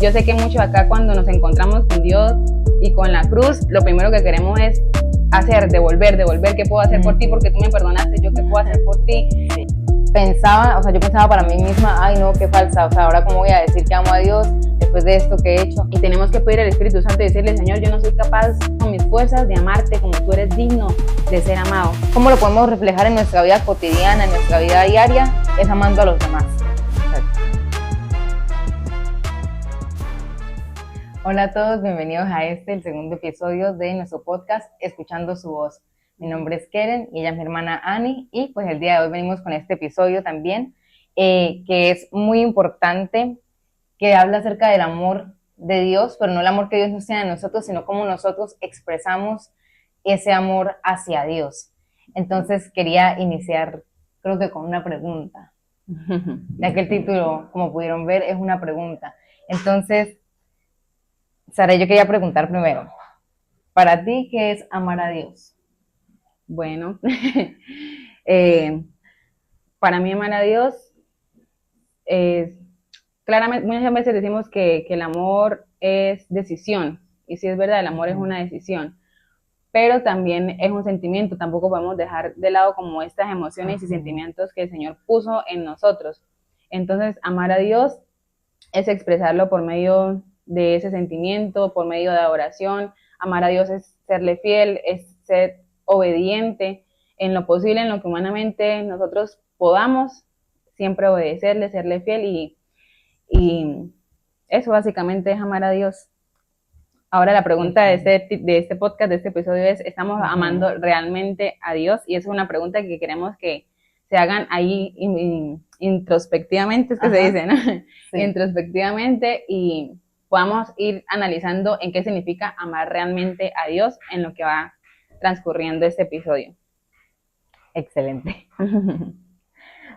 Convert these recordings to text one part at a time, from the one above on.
Yo sé que muchos acá cuando nos encontramos con Dios y con la cruz, lo primero que queremos es hacer, devolver, ¿qué puedo hacer por ti? Porque tú me perdonaste, ¿yo qué puedo hacer por ti? Sí. Yo pensaba para mí misma, ay no, qué falsa, o sea, ahora cómo voy a decir que amo a Dios después de esto que he hecho. Y tenemos que pedir al Espíritu Santo y decirle, Señor, yo no soy capaz con mis fuerzas de amarte como tú eres digno de ser amado. ¿Cómo lo podemos reflejar en nuestra vida cotidiana, en nuestra vida diaria? Es amando a los demás. Hola a todos, bienvenidos a el segundo episodio de nuestro podcast Escuchando su voz. Mi nombre es Keren y ella es mi hermana Annie, y pues el día de hoy venimos con este episodio también, que es muy importante, que habla acerca del amor de Dios, pero no el amor que Dios nos tiene a nosotros, sino cómo nosotros expresamos ese amor hacia Dios. Entonces quería iniciar, creo que con una pregunta, ya que el título, como pudieron ver, es una pregunta. Entonces, Sara, yo quería preguntar primero, para ti, ¿qué es amar a Dios? Bueno, para mí amar a Dios es, claramente, muchas veces decimos que el amor es decisión, y sí es verdad, el amor es una decisión, pero también es un sentimiento. Tampoco podemos dejar de lado como estas emociones y sentimientos que el Señor puso en nosotros. Entonces, amar a Dios es expresarlo por medio de ese sentimiento, por medio de adoración. Amar a Dios es serle fiel, es ser obediente en lo posible, en lo que humanamente nosotros podamos, siempre obedecerle, serle fiel, y eso básicamente es amar a Dios. Ahora la pregunta de este podcast, de este episodio es, ¿estamos amando realmente a Dios? Y es una pregunta que queremos que se hagan ahí introspectivamente, es que se dice, ¿no? Sí. Introspectivamente, y podamos ir analizando en qué significa amar realmente a Dios en lo que va transcurriendo este episodio. Excelente.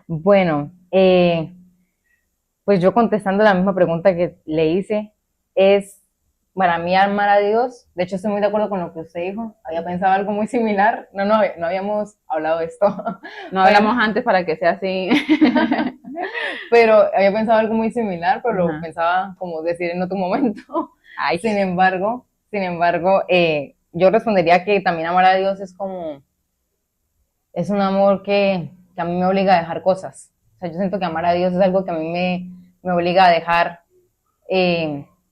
Bueno, pues yo contestando la misma pregunta que le hice, es para mí amar a Dios. De hecho, estoy muy de acuerdo con lo que usted dijo. Había pensado algo muy similar. No habíamos hablado de esto. No hablamos antes para que sea así. Pero había pensado algo muy similar, pero lo pensaba como decir en otro momento. Ay. Sin embargo, yo respondería que también amar a Dios es un amor que a mí me obliga a dejar cosas. O sea, yo siento que amar a Dios es algo que a mí me obliga a dejar,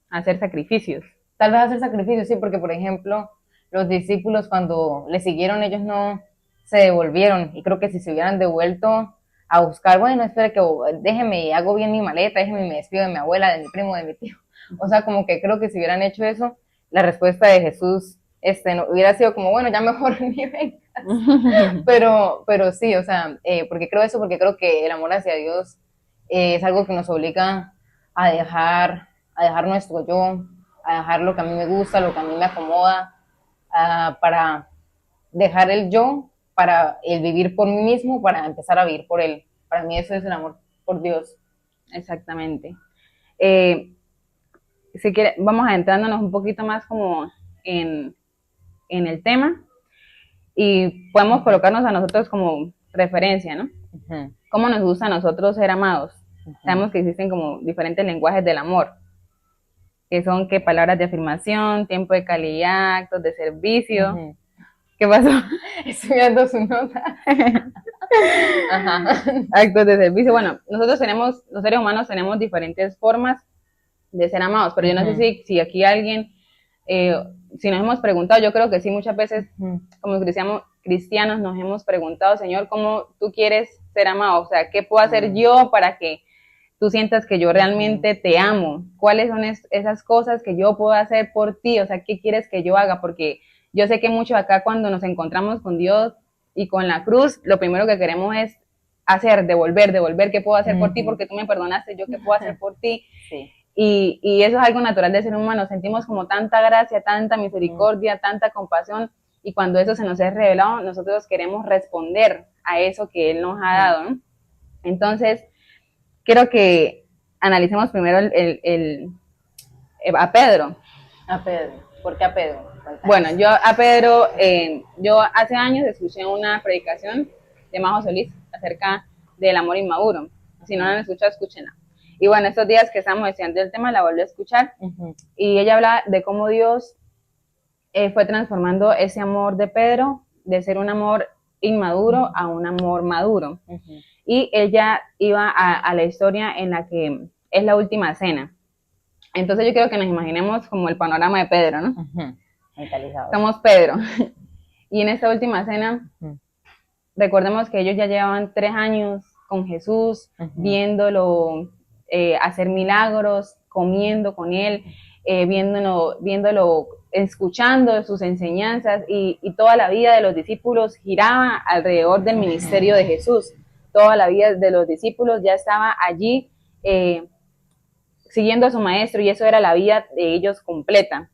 hacer sacrificios. Tal vez hacer sacrificios, sí, porque por ejemplo, los discípulos cuando le siguieron, ellos no se devolvieron, y creo que si se hubieran devuelto a buscar, bueno, espera que déjeme, hago bien mi maleta, déjeme, me despido de mi abuela, de mi primo, de mi tío. O sea, como que creo que si hubieran hecho eso, la respuesta de Jesús no, hubiera sido como, bueno, ya mejor ni vengas. pero sí, o sea, porque creo que el amor hacia Dios es algo que nos obliga a dejar nuestro yo, a dejar lo que a mí me gusta, lo que a mí me acomoda, para dejar el yo, para el vivir por mí mismo, para empezar a vivir por él. Para mí eso es el amor por Dios. Exactamente. Si quiere, vamos adentrándonos un poquito más como en el tema, y podemos colocarnos a nosotros como referencia, ¿no? ¿Cómo nos gusta a nosotros ser amados? Sabemos que existen como diferentes lenguajes del amor, que son que palabras de afirmación, tiempo de calidad, actos de servicio. ¿Qué pasó? Estoy viendo su nota. Actos de servicio. Bueno, nosotros los seres humanos tenemos diferentes formas de ser amados, pero yo no sé si aquí alguien, si nos hemos preguntado, yo creo que sí, muchas veces como cristianos nos hemos preguntado, Señor, ¿cómo tú quieres ser amado? O sea, ¿qué puedo hacer yo para que tú sientas que yo realmente te amo? ¿Cuáles son esas cosas que yo puedo hacer por ti? O sea, ¿qué quieres que yo haga? Porque yo sé que mucho acá cuando nos encontramos con Dios y con la cruz, lo primero que queremos es hacer, devolver, ¿qué puedo hacer por ti? Porque tú me perdonaste, ¿yo qué puedo hacer por ti? Sí. Y eso es algo natural de ser humano. Sentimos como tanta gracia, tanta misericordia, tanta compasión, y cuando eso se nos es revelado, nosotros queremos responder a eso que Él nos ha dado, ¿no? Entonces, quiero que analicemos primero a Pedro. A Pedro. ¿Por qué a Pedro? Bueno, yo a Pedro, yo hace años escuché una predicación de Majo Solís acerca del amor inmaduro. Si no la han escuchado, escúchenla. Y bueno, estos días que estamos estudiando el tema, la volví a escuchar y ella habla de cómo Dios fue transformando ese amor de Pedro de ser un amor inmaduro a un amor maduro. Y ella iba a la historia en la que es la última cena. Entonces yo quiero que nos imaginemos como el panorama de Pedro, ¿no? Somos Pedro. Y en esta última cena, recordemos que ellos ya llevaban 3 años con Jesús, viéndolo hacer milagros, comiendo con él, viéndolo, escuchando sus enseñanzas y toda la vida de los discípulos giraba alrededor del ministerio de Jesús. Toda la vida de los discípulos ya estaba allí siguiendo a su maestro y eso era la vida de ellos completa.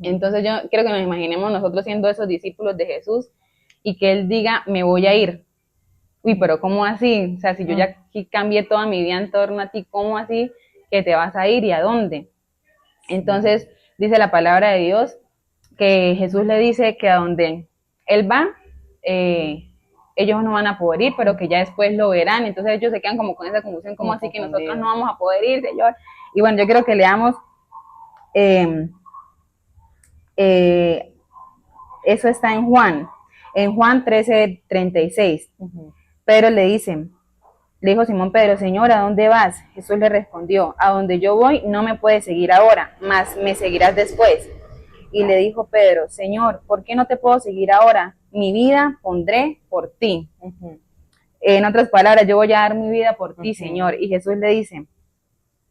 Entonces yo quiero que nos imaginemos nosotros siendo esos discípulos de Jesús y que Él diga, me voy a ir. Uy, pero ¿cómo así? O sea, si yo ya cambié toda mi vida en torno a ti, ¿cómo así que te vas a ir y a dónde? Entonces dice la palabra de Dios que Jesús le dice que a donde Él va, ellos no van a poder ir, pero que ya después lo verán. Entonces ellos se quedan como con esa confusión, ¿cómo así que nosotros no vamos a poder ir, Señor? Y bueno, yo quiero que leamos eso está en Juan 13:36. Pedro le dijo Simón Pedro, Señor, ¿a dónde vas? Jesús le respondió, a donde yo voy no me puedes seguir ahora, mas me seguirás después. Y le dijo Pedro, Señor, ¿por qué no te puedo seguir ahora? Mi vida pondré por ti. En otras palabras, yo voy a dar mi vida por ti, Señor. Y Jesús le dice,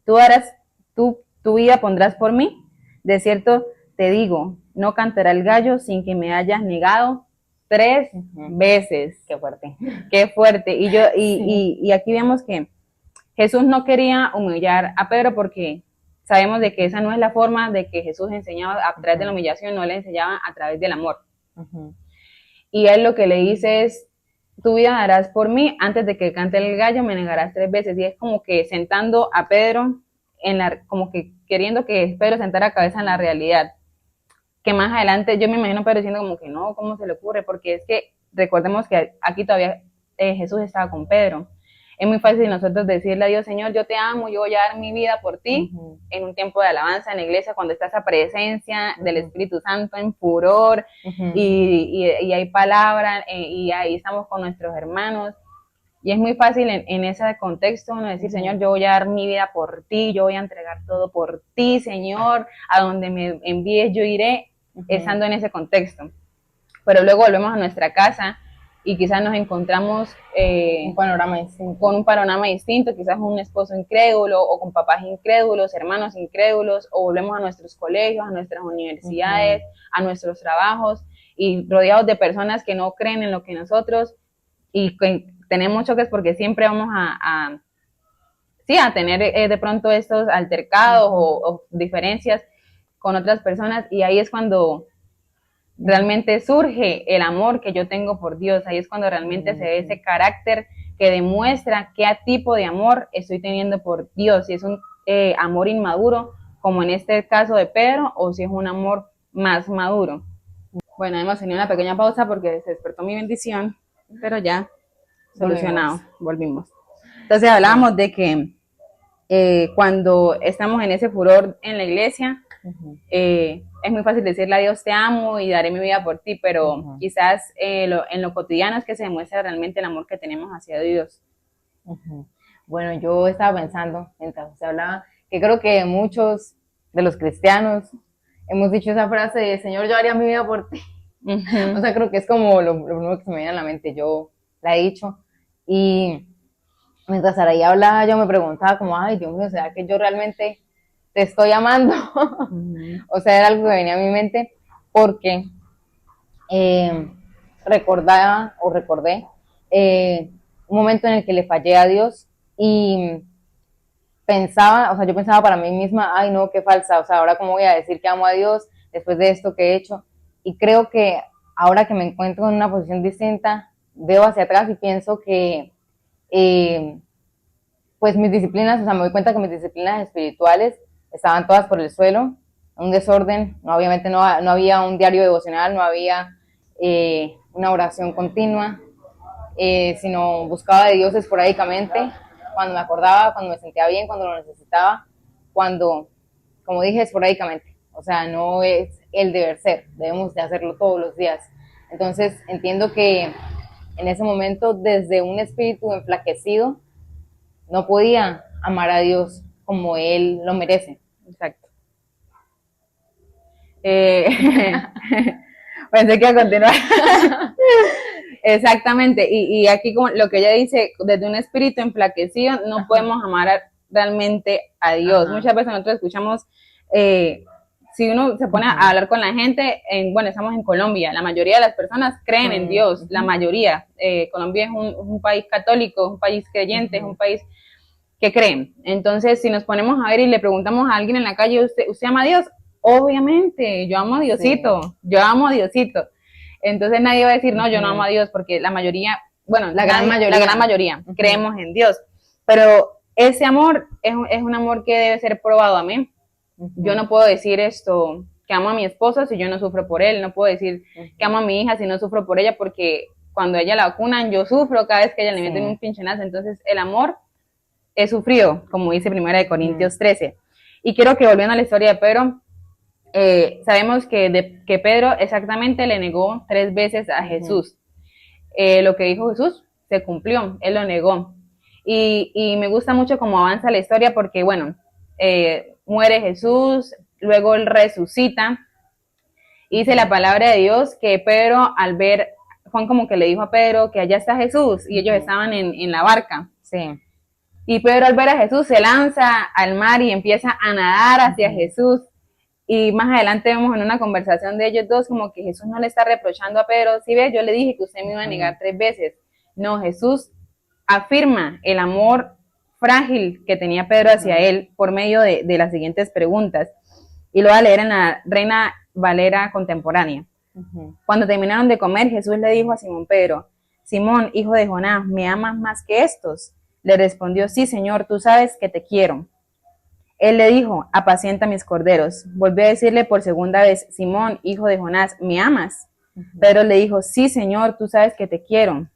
tu vida pondrás por mí. De cierto te digo, no cantará el gallo sin que me hayas negado 3 veces. Qué fuerte. Qué fuerte. Y aquí vemos que Jesús no quería humillar a Pedro porque sabemos de que esa no es la forma de que Jesús enseñaba a través de la humillación, no le enseñaba a través del amor. Y él lo que le dice es, tu vida darás por mí, antes de que cante el gallo me negarás 3 veces. Y es como que sentando a Pedro, como que queriendo que Pedro sentara cabeza en la realidad. Que más adelante yo me imagino Pedro diciendo como que no, ¿cómo se le ocurre? Porque es que recordemos que aquí todavía Jesús estaba con Pedro. Es muy fácil nosotros decirle a Dios, Señor, yo te amo, yo voy a dar mi vida por ti, en un tiempo de alabanza en la iglesia, cuando está esa presencia del Espíritu Santo en furor, y hay palabra, y ahí estamos con nuestros hermanos. Y es muy fácil en ese contexto uno decir, Señor, yo voy a dar mi vida por ti, yo voy a entregar todo por ti, Señor, a donde me envíes yo iré, estando en ese contexto. Pero luego volvemos a nuestra casa y quizás nos encontramos con un panorama distinto, quizás un esposo incrédulo o con papás incrédulos, hermanos incrédulos, o volvemos a nuestros colegios, a nuestras universidades, a nuestros trabajos y rodeados de personas que no creen en lo que nosotros y tenemos choques porque siempre vamos a tener de pronto estos altercados o diferencias con otras personas y ahí es cuando realmente surge el amor que yo tengo por Dios, ahí es cuando realmente se ve ese carácter que demuestra qué tipo de amor estoy teniendo por Dios, si es un amor inmaduro, como en este caso de Pedro, o si es un amor más maduro. Bueno, hemos tenido una pequeña pausa porque se despertó mi bendición, pero ya solucionado, volvimos. Entonces hablábamos de que cuando estamos en ese furor en la iglesia, es muy fácil decirle a Dios te amo y daré mi vida por ti, pero quizás en lo cotidiano es que se demuestra realmente el amor que tenemos hacia Dios. Bueno, yo estaba pensando, mientras usted hablaba, que creo que muchos de los cristianos hemos dicho esa frase de Señor, yo haría mi vida por ti. O sea, creo que es como lo primero que se me viene a la mente, yo la he dicho, y mientras Saraí hablaba yo me preguntaba como, ay Dios mío, ¿será que yo realmente te estoy amando? O sea, era algo que venía a mi mente porque recordé un momento en el que le fallé a Dios y yo pensaba para mí misma, ay no, qué falsa, o sea, ahora cómo voy a decir que amo a Dios después de esto que he hecho. Y creo que ahora que me encuentro en una posición distinta, veo hacia atrás y pienso que pues mis disciplinas, o sea, me doy cuenta que mis disciplinas espirituales estaban todas por el suelo, un desorden, obviamente no había un diario devocional, no había una oración continua, sino buscaba de Dios esporádicamente cuando me acordaba, cuando me sentía bien, cuando lo necesitaba, cuando, como dije, esporádicamente. O sea, no es el deber ser, debemos de hacerlo todos los días. Entonces, entiendo que en ese momento, desde un espíritu enflaquecido, no podía amar a Dios como Él lo merece. Exacto. Pensé que iba a continuar. Exactamente, y aquí como lo que ella dice, desde un espíritu enflaquecido no podemos amar realmente a Dios. Muchas veces nosotros escuchamos, si uno se pone a hablar con la gente, bueno, estamos en Colombia, la mayoría de las personas creen en Dios, la mayoría. Colombia es un país católico, es un país creyente, es un país que creen. Entonces, si nos ponemos a ver y le preguntamos a alguien en la calle, ¿usted ama a Dios? Obviamente, yo amo a Diosito, yo amo a Diosito. Entonces nadie va a decir, no, yo no amo a Dios, porque la mayoría, bueno, la gran mayoría creemos en Dios. Pero ese amor es un amor que debe ser probado, amén. Yo no puedo decir esto, que amo a mi esposo si yo no sufro por él, no puedo decir que amo a mi hija si no sufro por ella, porque cuando ella la vacunan, yo sufro cada vez que ella le meten un pinchenazo. Entonces el amor es sufrido, como dice 1 Corintios 13. Y quiero que, volviendo a la historia de Pedro, sabemos que Pedro exactamente le negó 3 veces a Jesús. Lo que dijo Jesús se cumplió, él lo negó. Y me gusta mucho cómo avanza la historia porque, bueno, muere Jesús, luego él resucita. Y dice la palabra de Dios que Pedro, al ver, Juan como que le dijo a Pedro que allá está Jesús, y ellos estaban en la barca. Sí. Y Pedro, al ver a Jesús, se lanza al mar y empieza a nadar hacia Jesús. Y más adelante vemos en una conversación de ellos dos como que Jesús no le está reprochando a Pedro, si ves, yo le dije que usted me iba a negar 3 veces. No, Jesús afirma el amor frágil que tenía Pedro hacia él por medio de las siguientes preguntas. Y lo voy a leer en la Reina Valera contemporánea. Cuando terminaron de comer, Jesús le dijo a Simón Pedro, Simón, hijo de Jonás, ¿me amas más que estos? Le respondió, sí, Señor, tú sabes que te quiero. Él le dijo, apacienta mis corderos. Volvió a decirle por segunda vez, Simón, hijo de Jonás, ¿me amas? Pedro le dijo, sí, Señor, tú sabes que te quiero.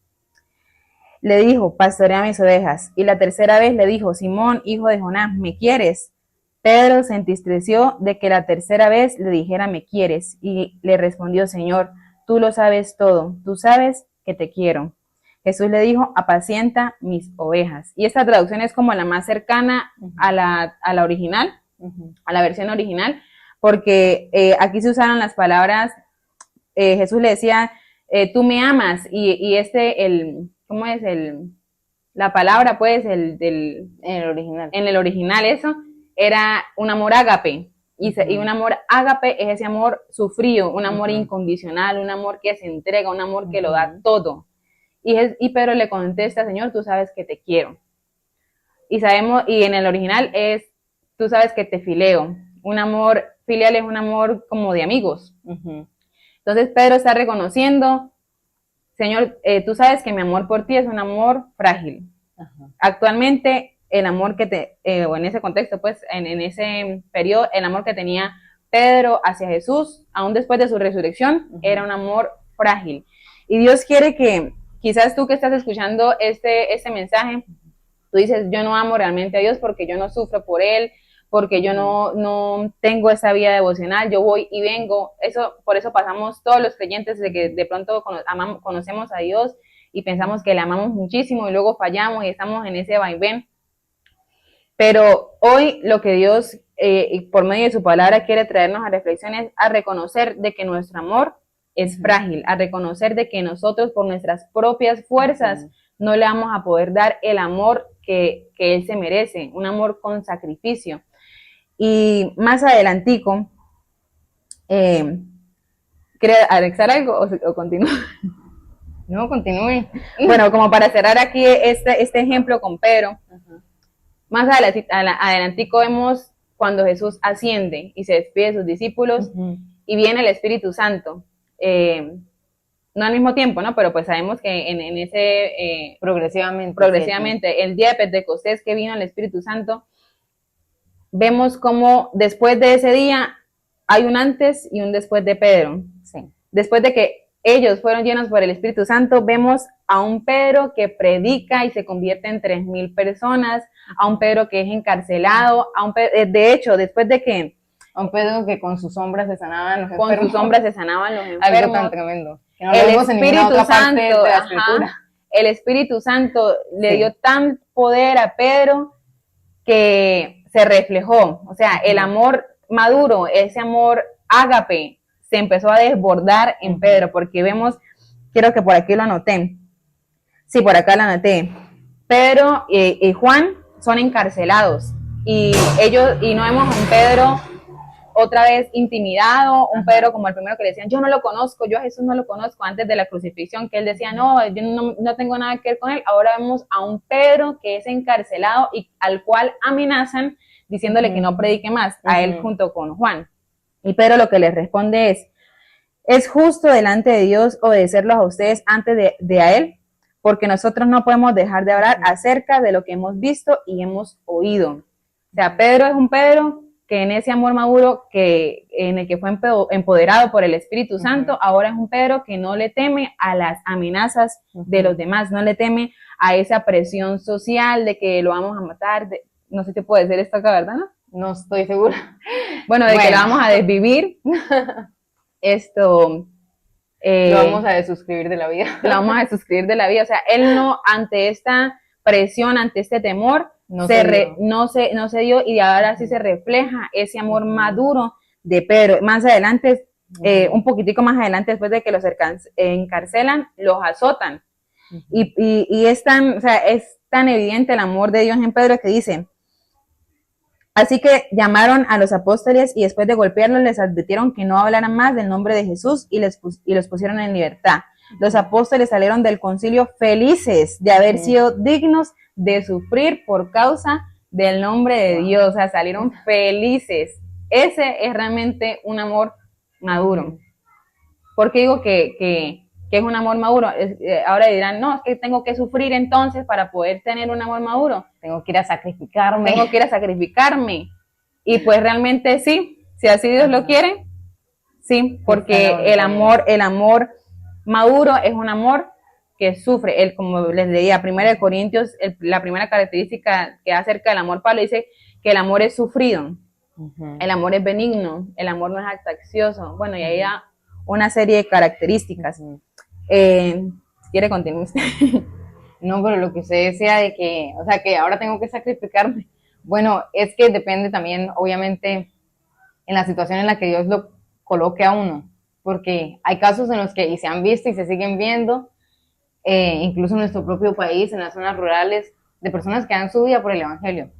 Le dijo, pastorea mis ovejas. Y la tercera vez le dijo, Simón, hijo de Jonás, ¿me quieres? Pedro se entristeció de que la tercera vez le dijera, ¿me quieres? Y le respondió, Señor, tú lo sabes todo, tú sabes que te quiero. Jesús le dijo, apacienta mis ovejas. Y esta traducción es como la más cercana a la original, a la versión original, porque aquí se usaron las palabras, Jesús le decía, tú me amas, y ¿cómo es la palabra? Pues en el original eso era un amor ágape, y un amor ágape es ese amor sufrido, un amor incondicional, un amor que se entrega, un amor que lo da todo. Y Pedro le contesta, Señor, tú sabes que te quiero. Y en el original es, tú sabes que te fileo. Un amor filial es un amor como de amigos. Entonces Pedro está reconociendo, Señor, tú sabes que mi amor por ti es un amor frágil. Actualmente, el amor o en ese contexto, pues, en ese periodo, el amor que tenía Pedro hacia Jesús, aún después de su resurrección, era un amor frágil. Y Dios quiere que, quizás tú que estás escuchando este mensaje, tú dices, yo no amo realmente a Dios porque yo no sufro por Él, porque yo no tengo esa vida devocional, yo voy y vengo. Por eso pasamos todos los creyentes de que de pronto conocemos a Dios y pensamos que le amamos muchísimo y luego fallamos y estamos en ese vaivén. Pero hoy lo que Dios, por medio de su palabra, quiere traernos a reflexiones, a reconocer de que nuestro amor es frágil, a reconocer de que nosotros por nuestras propias fuerzas no le vamos a poder dar el amor que Él se merece, un amor con sacrificio. Y más adelantico, ¿quiere agregar algo o continúa? No, continúe. Bueno, como para cerrar aquí este ejemplo con Pedro, más adelantico vemos cuando Jesús asciende y se despide de sus discípulos y viene el Espíritu Santo. No al mismo tiempo, ¿no? Pero pues sabemos que en ese... progresivamente, el día de Pentecostés que vino el Espíritu Santo, vemos cómo después de ese día hay un antes y un después de Pedro. Sí. Después de que ellos fueron llenos por el Espíritu Santo, vemos a un Pedro que predica y se convierte en 3,000 personas, a un Pedro que es encarcelado, de hecho, después de que A un Pedro que con sus sombras se sanaban los con enfermos. sus sombras se sanaban los Algo enfermos. tan tremendo. Que no El lo vemos en ninguna Espíritu otra parte Santo, de la ajá, escritura. el Espíritu Santo le Sí. dio tan poder a Pedro que se reflejó. O sea, el amor maduro, ese amor ágape, se empezó a desbordar en Pedro, porque vemos, quiero que por aquí lo anoté. Sí, por acá lo anoté. Pedro y Juan son encarcelados y no vemos a un Pedro otra vez intimidado, un Pedro como el primero que le decían, yo no lo conozco, yo a Jesús no lo conozco, antes de la crucifixión, que él decía, no, yo no tengo nada que ver con él. Ahora vemos a un Pedro que es encarcelado y al cual amenazan diciéndole que no predique más, a él junto con Juan. Y Pedro lo que les responde es justo delante de Dios obedecerlos a ustedes antes de a él, porque nosotros no podemos dejar de hablar acerca de lo que hemos visto y hemos oído. O sea, Pedro es un Pedro que en ese amor maduro en el que fue empoderado por el Espíritu Santo, ahora es un Pedro que no le teme a las amenazas de los demás, no le teme a esa presión social de que lo vamos a matar, no sé si puede ser esto acá, ¿verdad? No estoy segura. Bueno, de que lo vamos a desvivir. Lo vamos a desuscribir de la vida. Lo vamos a desuscribir de la vida. O sea, él no, ante esta presión, ante este temor, no se dio, y ahora sí se refleja ese amor maduro de Pedro. Más adelante, un poquitico más adelante, después de que los encarcelan, los azotan. Y es tan evidente el amor de Dios en Pedro que dice, así que llamaron a los apóstoles y después de golpearlos les advirtieron que no hablaran más del nombre de Jesús y los pusieron en libertad. Los apóstoles salieron del concilio felices de haber sido dignos de sufrir por causa del nombre de Dios. O sea, salieron felices. Ese es realmente un amor maduro. ¿Por qué digo que es un amor maduro? Ahora dirán, no, es que tengo que sufrir entonces para poder tener un amor maduro. Tengo que ir a sacrificarme. Y pues realmente sí, si así Dios lo quiere, sí, porque el amor maduro es un amor que sufre. Como les leía, 1 Corintios, la primera característica que da acerca del amor, Pablo dice que el amor es sufrido, el amor es benigno, el amor no es actancioso. Bueno, y ahí da una serie de características. ¿Quiere continuar usted? No, pero lo que usted decía de que, o sea, que ahora tengo que sacrificarme. Bueno, es que depende también, obviamente, en la situación en la que Dios lo coloque a uno. Porque hay casos en los que y se han visto y se siguen viendo, incluso en nuestro propio país, en las zonas rurales, de personas que dan su vida por el Evangelio.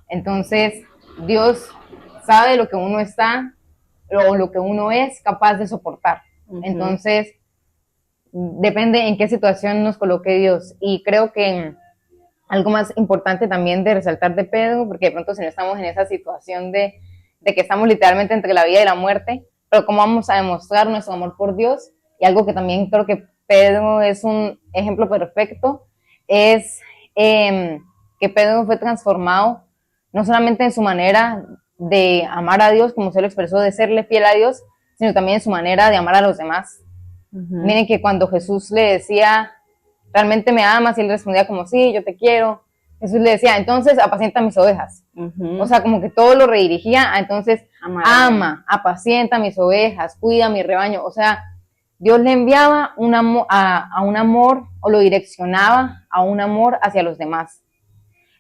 Entonces, Dios sabe lo que uno está o lo que uno es capaz de soportar. Entonces, depende en qué situación nos coloque Dios. Y creo que algo más importante también de resaltar de Pedro, porque de pronto si no estamos en esa situación de que estamos literalmente entre la vida y la muerte, pero cómo vamos a demostrar nuestro amor por Dios, y algo que también creo que Pedro es un ejemplo perfecto, es que Pedro fue transformado no solamente en su manera de amar a Dios, como se lo expresó, de serle fiel a Dios, sino también en su manera de amar a los demás. Miren que cuando Jesús le decía, ¿realmente me amas? Y él respondía como, sí, yo te quiero. Jesús le decía, entonces apacienta mis ovejas. O sea, como que todo lo redirigía a entonces, ama, apacienta mis ovejas, cuida mi rebaño. O sea, Dios le enviaba un amor, a un amor, o lo direccionaba a un amor hacia los demás.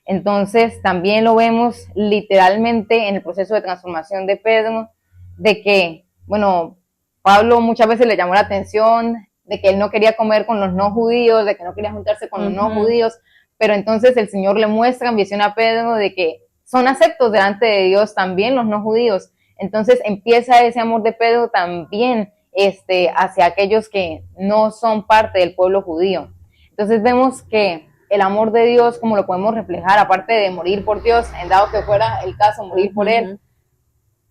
Entonces, también lo vemos literalmente en el proceso de transformación de Pedro, de que, bueno, Pablo muchas veces le llamó la atención de que él no quería comer con los no judíos, de que no quería juntarse con los no judíos, pero entonces el Señor le muestra en visión a Pedro de que son aceptos delante de Dios también los no judíos. Entonces empieza ese amor de Pedro también hacia aquellos que no son parte del pueblo judío. Entonces vemos que el amor de Dios, como lo podemos reflejar, aparte de morir por Dios, en dado que fuera el caso, morir por Él,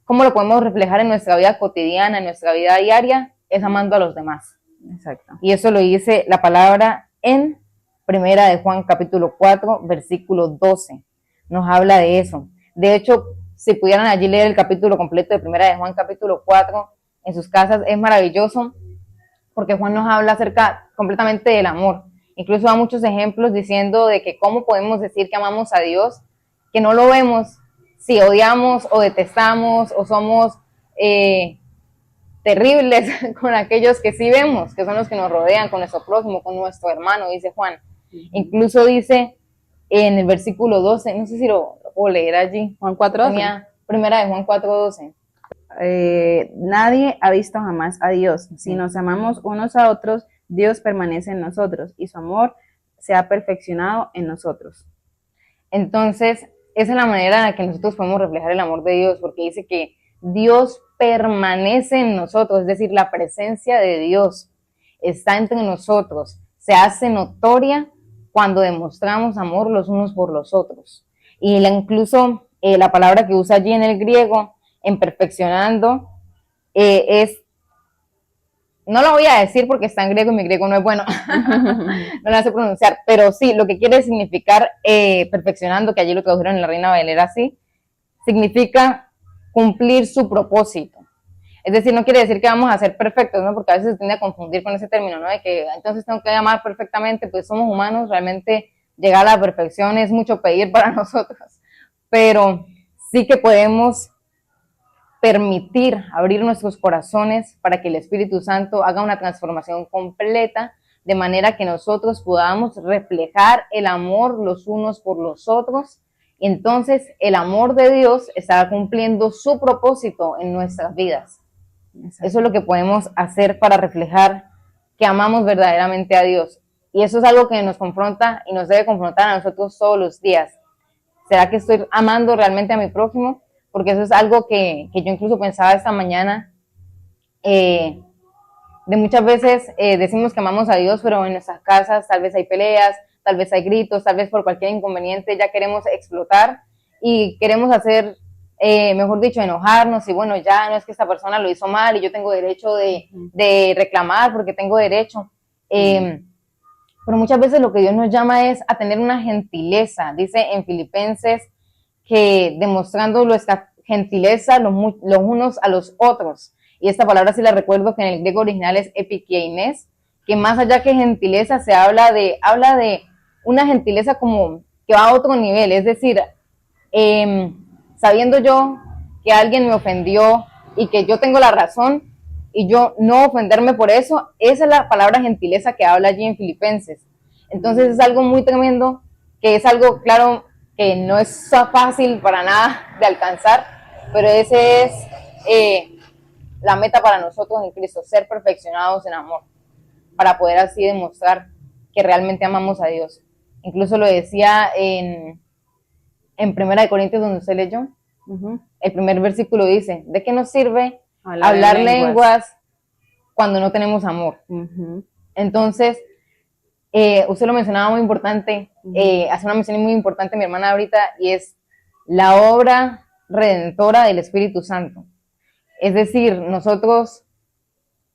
¿cómo lo podemos reflejar en nuestra vida cotidiana, en nuestra vida diaria? Es amando a los demás. Exacto. Y eso lo dice la palabra en Primera de Juan capítulo 4, versículo 12. Nos habla de eso. De hecho, si pudieran allí leer el capítulo completo de Primera de Juan capítulo 4 en sus casas, es maravilloso, porque Juan nos habla acerca completamente del amor. incluso da muchos ejemplos diciendo de que cómo podemos decir que amamos a Dios, que no lo vemos, si odiamos o detestamos o somos terribles con aquellos que sí vemos, que son los que nos rodean, con nuestro prójimo, con nuestro hermano, dice Juan. Incluso dice en el versículo 12, no sé si lo puedo leer allí. Juan 4:12. Primera de Juan 4:12. Nadie ha visto jamás a Dios. Si nos amamos unos a otros, Dios permanece en nosotros y su amor se ha perfeccionado en nosotros. Entonces, esa es la manera en la que nosotros podemos reflejar el amor de Dios, porque dice que Dios permanece en nosotros, es decir, la presencia de Dios está entre nosotros, se hace notoria cuando demostramos amor los unos por los otros. Y incluso la palabra que usa allí en el griego, en perfeccionando, es, no lo voy a decir porque está en griego y mi griego no es bueno, no lo sé pronunciar, pero sí, lo que quiere significar perfeccionando, que allí lo tradujeron en la Reina Valera así, significa cumplir su propósito. Es decir, no quiere decir que vamos a ser perfectos, ¿no? Porque a veces se tiende a confundir con ese término, ¿no? De que entonces tengo que amar perfectamente, pues somos humanos, realmente llegar a la perfección es mucho pedir para nosotros, pero sí que podemos permitir abrir nuestros corazones para que el Espíritu Santo haga una transformación completa, de manera que nosotros podamos reflejar el amor los unos por los otros. Y entonces el amor de Dios estará cumpliendo su propósito en nuestras vidas. Exacto. Eso es lo que podemos hacer para reflejar que amamos verdaderamente a Dios. Y eso es algo que nos confronta y nos debe confrontar a nosotros todos los días. ¿Será que estoy amando realmente a mi prójimo? Porque eso es algo que yo incluso pensaba esta mañana. De muchas veces decimos que amamos a Dios, pero en nuestras casas tal vez hay peleas, tal vez hay gritos, tal vez por cualquier inconveniente ya queremos explotar y queremos hacer, mejor dicho, enojarnos y bueno, ya no es que esta persona lo hizo mal y yo tengo derecho de reclamar porque tengo derecho. Pero muchas veces lo que Dios nos llama es a tener una gentileza. Dice en Filipenses que demostrando nuestra gentileza los unos a los otros. Y esta palabra sí la recuerdo que en el griego original es epikeines, que más allá que gentileza se habla de una gentileza como que va a otro nivel, es decir, sabiendo yo que alguien me ofendió y que yo tengo la razón y yo no ofenderme por eso, esa es la palabra gentileza que habla allí en Filipenses. Entonces es algo muy tremendo, que es algo, claro, que no es fácil para nada de alcanzar, pero ese es la meta para nosotros en Cristo, ser perfeccionados en amor, para poder así demostrar que realmente amamos a Dios. Incluso lo decía en 1 Corintios donde usted leyó, el primer versículo dice, ¿de qué nos sirve hablar lenguas cuando no tenemos amor? Entonces, usted lo mencionaba muy importante, hace una mención muy importante mi hermana ahorita, y es la obra redentora del Espíritu Santo. Es decir, nosotros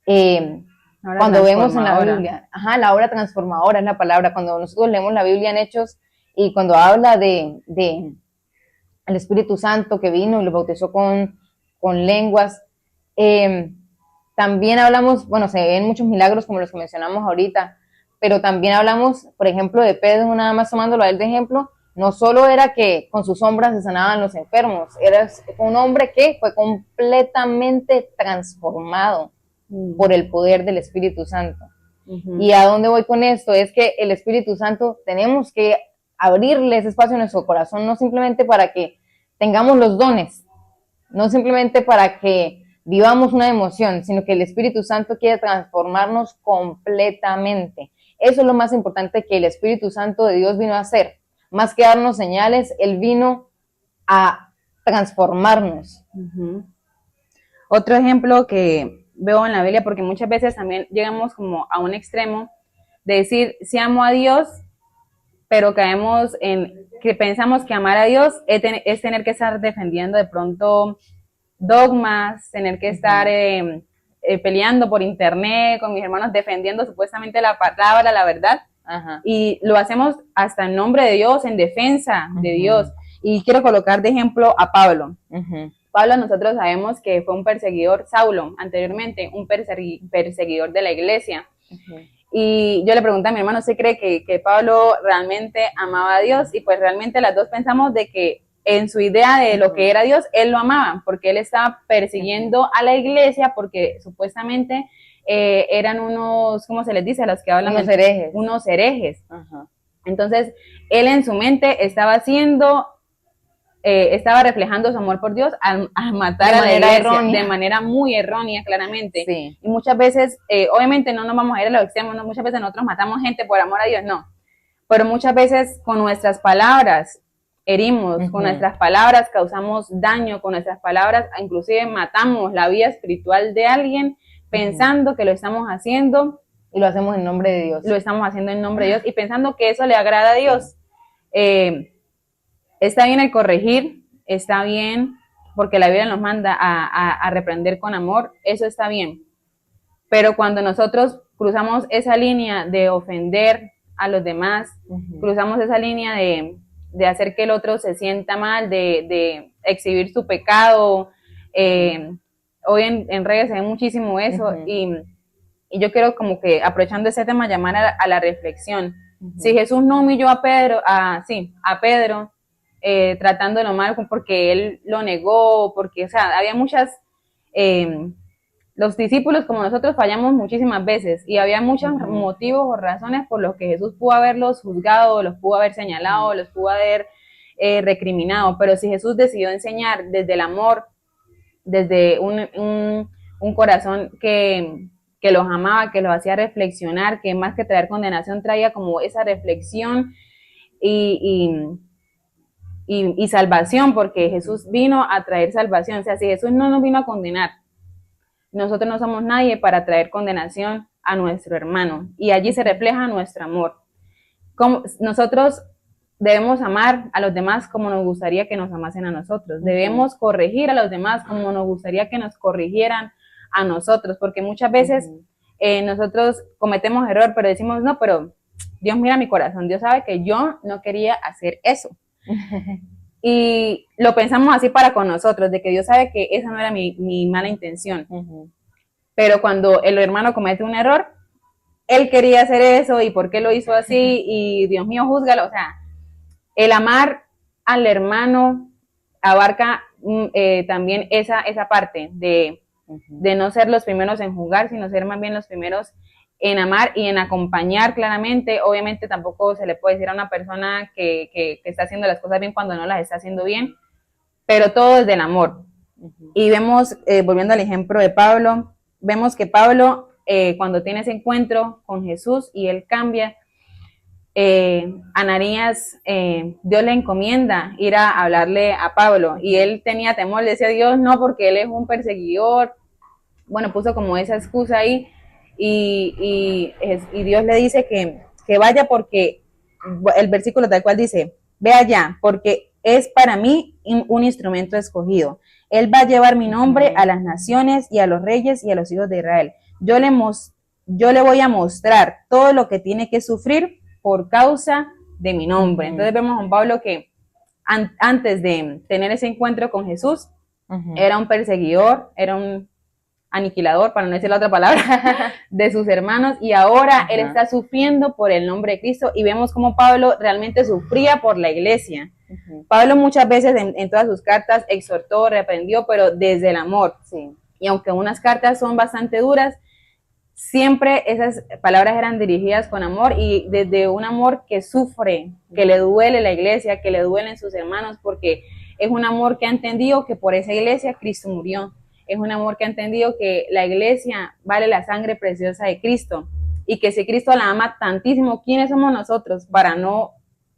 cuando vemos en la Biblia, la obra transformadora es la palabra, cuando nosotros leemos la Biblia en Hechos y cuando habla de el Espíritu Santo que vino y lo bautizó con lenguas, también hablamos, bueno, se ven muchos milagros como los que mencionamos ahorita, pero también hablamos, por ejemplo, de Pedro, nada más tomándolo a él de ejemplo, no solo era que con sus sombras se sanaban los enfermos, era un hombre que fue completamente transformado por el poder del Espíritu Santo. ¿Y a dónde voy con esto? Es que el Espíritu Santo tenemos que abrirle ese espacio en nuestro corazón, no simplemente para que tengamos los dones, no simplemente para que vivamos una emoción, sino que el Espíritu Santo quiere transformarnos completamente. Eso es lo más importante que el Espíritu Santo de Dios vino a hacer. Más que darnos señales, Él vino a transformarnos. Otro ejemplo que veo en la Biblia, porque muchas veces también llegamos como a un extremo de decir, sí amo a Dios, pero caemos en que pensamos que amar a Dios es tener que estar defendiendo de pronto dogmas, tener que estar peleando por internet con mis hermanos, defendiendo supuestamente la palabra, la verdad. Y lo hacemos hasta en nombre de Dios, en defensa de Dios. Y quiero colocar de ejemplo a Pablo. Pablo, nosotros sabemos que fue un perseguidor, Saulo, anteriormente, un perseguidor de la iglesia. Y yo le pregunté a mi hermano, ¿usted cree que Pablo realmente amaba a Dios? Y pues realmente las dos pensamos de que en su idea de lo que era Dios, él lo amaba, porque él estaba persiguiendo a la iglesia, porque supuestamente eran unos, ¿cómo se les dice? A los que hablan. Unos herejes. Unos herejes. Ajá. Entonces, él en su mente estaba haciendo, estaba reflejando su amor por Dios al matar a la iglesia errónea. De manera muy errónea, claramente. Sí. Y muchas veces, obviamente no nos vamos a ir a los extremos, ¿no? Muchas veces nosotros matamos gente por amor a Dios, no. Pero muchas veces con nuestras palabras herimos, con nuestras palabras causamos daño, con nuestras palabras inclusive matamos la vida espiritual de alguien pensando que lo estamos haciendo. Y lo hacemos en nombre de Dios. Lo estamos haciendo en nombre de Dios y pensando que eso le agrada a Dios. Está bien el corregir, está bien, porque la Biblia nos manda a reprender con amor, eso está bien. Pero cuando nosotros cruzamos esa línea de ofender a los demás, cruzamos esa línea de hacer que el otro se sienta mal, de exhibir su pecado, hoy en redes se ve muchísimo eso, y yo quiero como que aprovechando ese tema llamar a la reflexión. Si Jesús no humilló a Pedro, a Pedro, tratándolo mal porque él lo negó, porque, o sea, había muchas, los discípulos como nosotros fallamos muchísimas veces y había muchos motivos o razones por los que Jesús pudo haberlos juzgado, los pudo haber señalado, los pudo haber recriminado, pero si Jesús decidió enseñar desde el amor, desde un corazón que los amaba, que los hacía reflexionar, que más que traer condenación traía como esa reflexión y salvación, porque Jesús vino a traer salvación. O sea, si Jesús no nos vino a condenar, nosotros no somos nadie para traer condenación a nuestro hermano, y allí se refleja nuestro amor. Nosotros debemos amar a los demás como nos gustaría que nos amasen a nosotros, debemos corregir a los demás como nos gustaría que nos corrigieran a nosotros, porque muchas veces nosotros cometemos error, pero decimos, no, pero Dios mira mi corazón, Dios sabe que yo no quería hacer eso. Y lo pensamos así para con nosotros, de que Dios sabe que esa no era mi mala intención. Pero cuando el hermano comete un error, él quería hacer eso, y por qué lo hizo así, y Dios mío, júzgalo. O sea, el amar al hermano abarca también esa parte de no ser los primeros en juzgar, sino ser más bien los primeros en amar y en acompañar claramente. Obviamente tampoco se le puede decir a una persona que está haciendo las cosas bien cuando no las está haciendo bien, pero todo desde el amor. Y vemos, volviendo al ejemplo de Pablo, vemos que Pablo, cuando tiene ese encuentro con Jesús y él cambia, Ananías, Dios le encomienda ir a hablarle a Pablo, y él tenía temor, le decía a Dios, no, porque él es un perseguidor. Bueno, puso como esa excusa ahí, y Dios le dice que vaya, porque el versículo tal cual dice, ve allá, porque es para mí un instrumento escogido. Él va a llevar mi nombre a las naciones y a los reyes y a los hijos de Israel. Yo le voy a mostrar todo lo que tiene que sufrir por causa de mi nombre. Entonces vemos a un Pablo que antes de tener ese encuentro con Jesús, era un perseguidor, era un aniquilador, para no decir la otra palabra, de sus hermanos, y ahora él está sufriendo por el nombre de Cristo, y vemos cómo Pablo realmente sufría por la iglesia. Pablo muchas veces en todas sus cartas exhortó, reprendió, pero desde el amor. Y aunque unas cartas son bastante duras, siempre esas palabras eran dirigidas con amor, y desde un amor que sufre, que le duele la iglesia, que le duelen sus hermanos, porque es un amor que ha entendido que por esa iglesia Cristo murió. Es un amor que ha entendido que la iglesia vale la sangre preciosa de Cristo, y que si Cristo la ama tantísimo, ¿quiénes somos nosotros para no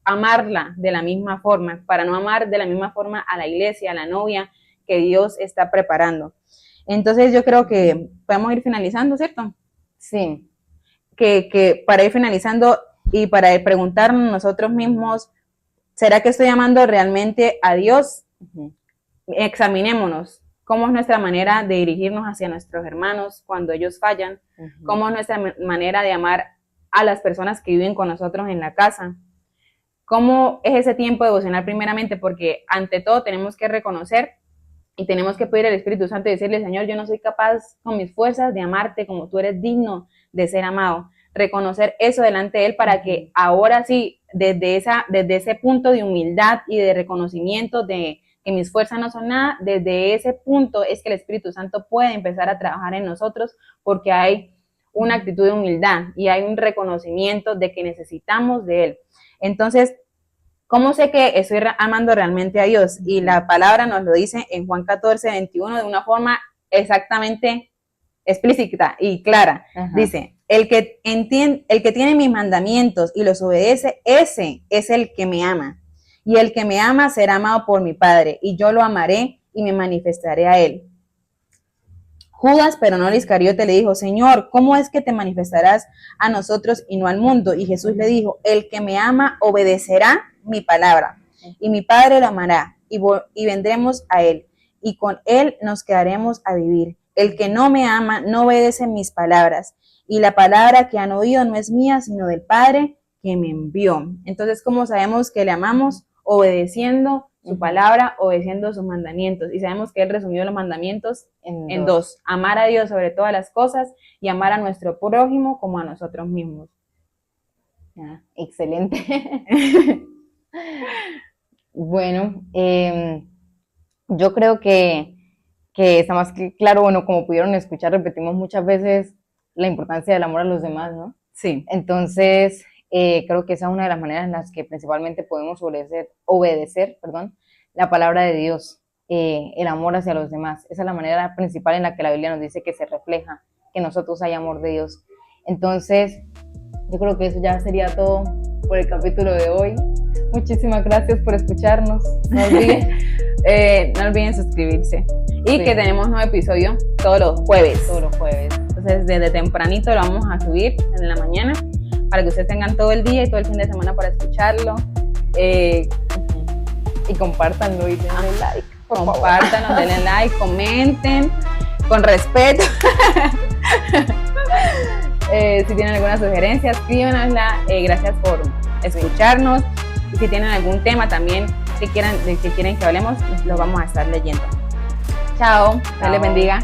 amarla de la misma forma, para no amar de la misma forma a la iglesia, a la novia que Dios está preparando? Entonces yo creo que podemos ir finalizando, ¿cierto? Sí. Que para ir finalizando y para preguntarnos nosotros mismos, ¿será que estoy amando realmente a Dios? Examinémonos. ¿Cómo es nuestra manera de dirigirnos hacia nuestros hermanos cuando ellos fallan? ¿Cómo es nuestra manera de amar a las personas que viven con nosotros en la casa? ¿Cómo es ese tiempo devocional primeramente? Porque ante todo tenemos que reconocer y tenemos que pedir al Espíritu Santo y decirle, Señor, yo no soy capaz con mis fuerzas de amarte como tú eres digno de ser amado. reconocer eso delante de Él para que ahora sí, desde ese punto de humildad y de reconocimiento de que mis fuerzas no son nada, desde ese punto es que el Espíritu Santo puede empezar a trabajar en nosotros, porque hay una actitud de humildad y hay un reconocimiento de que necesitamos de Él. Entonces, ¿cómo sé que estoy amando realmente a Dios? Y la palabra nos lo dice en Juan 14:21 de una forma exactamente explícita y clara. Ajá. Dice, el que tiene mis mandamientos y los obedece, ese es el que me ama. Y el que me ama será amado por mi Padre, y yo lo amaré y me manifestaré a él. Judas, pero no Iscariote, le dijo, Señor, ¿cómo es que te manifestarás a nosotros y no al mundo? Y Jesús le dijo, el que me ama obedecerá mi palabra, y mi Padre lo amará, y vendremos a él, y con él nos quedaremos a vivir. El que no me ama no obedece mis palabras, y la palabra que han oído no es mía, sino del Padre que me envió. Entonces, ¿cómo sabemos que le amamos? Obedeciendo su palabra, obedeciendo sus mandamientos. Y sabemos que Él resumió los mandamientos en dos. Amar a Dios sobre todas las cosas y amar a nuestro prójimo como a nosotros mismos. Ah, excelente. Bueno, yo creo que está más claro, bueno, como pudieron escuchar, repetimos muchas veces la importancia del amor a los demás, ¿no? Sí. Entonces, creo que esa es una de las maneras en las que principalmente podemos obedecer, la palabra de Dios, el amor hacia los demás. Esa es la manera principal en la que la Biblia nos dice que se refleja, que nosotros hay amor de Dios. Entonces, yo creo que eso ya sería todo por el capítulo de hoy. Muchísimas gracias por escucharnos. No olviden suscribirse. Y que tenemos nuevo episodio todos los jueves. Todos los jueves. Entonces, desde tempranito lo vamos a subir en la mañana, para que ustedes tengan todo el día y todo el fin de semana para escucharlo. Y compártanlo y denle like. Compártanlo, denle like, comenten con respeto. Si tienen alguna sugerencia, escríbanosla. Gracias por escucharnos. Y si tienen algún tema también que quieren que hablemos, lo vamos a estar leyendo. Chao. Dios les bendiga.